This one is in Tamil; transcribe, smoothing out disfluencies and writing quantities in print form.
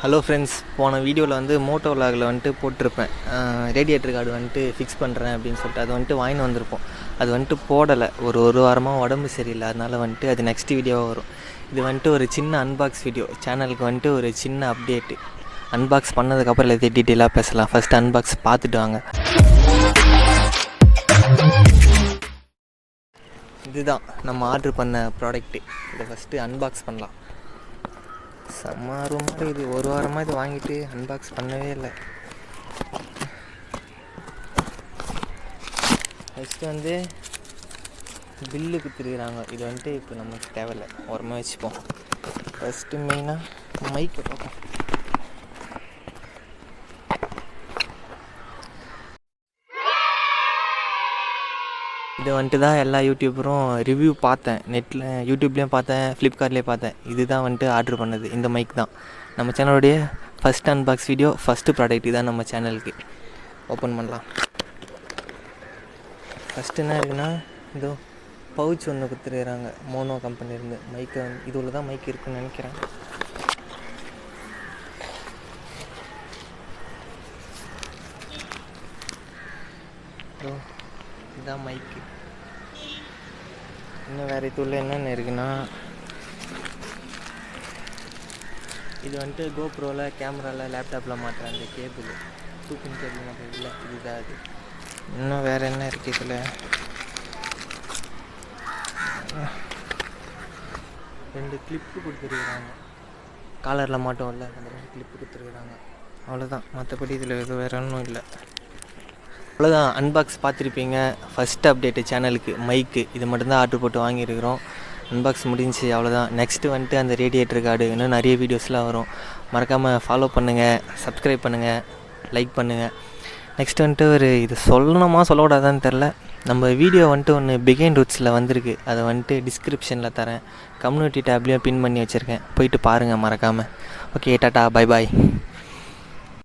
ஹலோ ஃப்ரெண்ட்ஸ், போன வீடியோவில் வந்து மோட்டோ விலாகில் வந்துட்டு போட்டிருப்பேன். ரேடியேட்டர் கார்டு வந்துட்டு ஃபிக்ஸ் பண்ணுறேன் அப்படின்னு சொல்லிட்டு அது வந்துட்டு வாங்கின்னு வந்திருப்போம். அது வந்துட்டு போடலை, ஒரு வாரமாக உடம்பு சரியில்லை. அதனால் வந்துட்டு அது நெக்ஸ்ட் வீடியோவாக வரும். இது வந்துட்டு ஒரு சின்ன அன்பாக்ஸ் வீடியோ, சேனலுக்கு வந்துட்டு ஒரு சின்ன அப்டேட்டு. அன்பாக்ஸ் பண்ணதுக்கப்புறம் எல்லாத்தையும் டீட்டெயிலாக பேசலாம். ஃபஸ்ட்டு அன்பாக்ஸ் பார்த்துட்டு வாங்க. இதுதான் நம்ம ஆர்டர் பண்ண ப்ராடக்ட்டு. இதை ஃபஸ்ட்டு அன்பாக்ஸ் பண்ணலாம். சுமாரமாக இது ஒரு வாரமாக இது வாங்கிட்டு அன்பாக்ஸ் பண்ணவே இல்லை. ஃபஸ்ட்டு வந்து பில்லு கொடுத்துருக்குறாங்க. இது வந்துட்டு இப்போ நமக்கு தேவையில்லை, ஓரமாக வச்சுப்போம். ஃபஸ்ட்டு மெயினாக மைக்கை பார்ப்போம். இது வந்துட்டு தான் எல்லா யூடியூபரும் ரிவ்யூ பார்த்தேன், நெட்டில் யூடியூப்லேயும் பார்த்தேன், ஃப்ளிப்கார்ட்லேயும் பார்த்தேன். இது தான் வந்துட்டு ஆர்டர் பண்ணது. இந்த மைக் தான் நம்ம சேனலுடைய first unbox video, first product தான் நம்ம சேனலுக்கு. ஓப்பன் பண்ணலாம். ஃபஸ்ட்டு என்ன இருக்குன்னா, இதோ பவுச் ஒன்று கொடுத்துருக்குறாங்க மோனோ கம்பெனிலேருந்து. மைக்கை இதுவில் தான் மைக் இருக்குதுன்னு நினைக்கிறேன். இதுதான் மைக்கு. இன்னும் வேறு இதுள்ள என்னென்ன இருக்குன்னா, இது வந்துட்டு கோப்ரோவில், கேமராவில், லேப்டாப்பில் மாட்டுற அந்த கேபிள், 2 பின் கேபிள் நம்ம இல்லை, இதுதான் அது. இன்னும் வேறு என்ன இருக்குது இதில்? 2 கிளிப்பு கொடுத்துருக்குறாங்க. காலரில் மாட்டோம் இல்லை, அந்த 2 கிளிப்பு கொடுத்துருக்குறாங்க. அவ்வளோதான், மற்றபடி இதில் எதுவும் வேறு ஒன்றும் இல்லை. அவ்வளோதான். அன்பாக்ஸ் பார்த்துருப்பீங்க. ஃபஸ்ட் அப்டேட்டு சேனலுக்கு மைக்கு, இது மட்டும்தான் ஆர்டர் போட்டு வாங்கியிருக்கிறோம். அன்பாக்ஸ் முடிஞ்சு, அவ்வளோதான். நெக்ஸ்ட்டு வந்துட்டு அந்த ரேடியேட்டர் கார்டு, இன்னும் நிறைய வீடியோஸ்லாம் வரும். மறக்காமல் ஃபாலோ பண்ணுங்கள், சப்ஸ்கிரைப் பண்ணுங்கள், லைக் பண்ணுங்கள். நெக்ஸ்ட் வந்துட்டு இது சொல்லணுமா சொல்லக்கூடாதான்னு தெரில. நம்ம வீடியோ வந்துட்டு ஒன்று பிகைண்ட் ரூட்ஸில் வந்திருக்கு. அதை வந்துட்டு டிஸ்கிரிப்ஷனில் தரேன். கம்யூனிட்டி டேப்லேயும் பின் பண்ணி வச்சுருக்கேன், போயிட்டு பாருங்கள் மறக்காமல். Okay, tata, bye bye.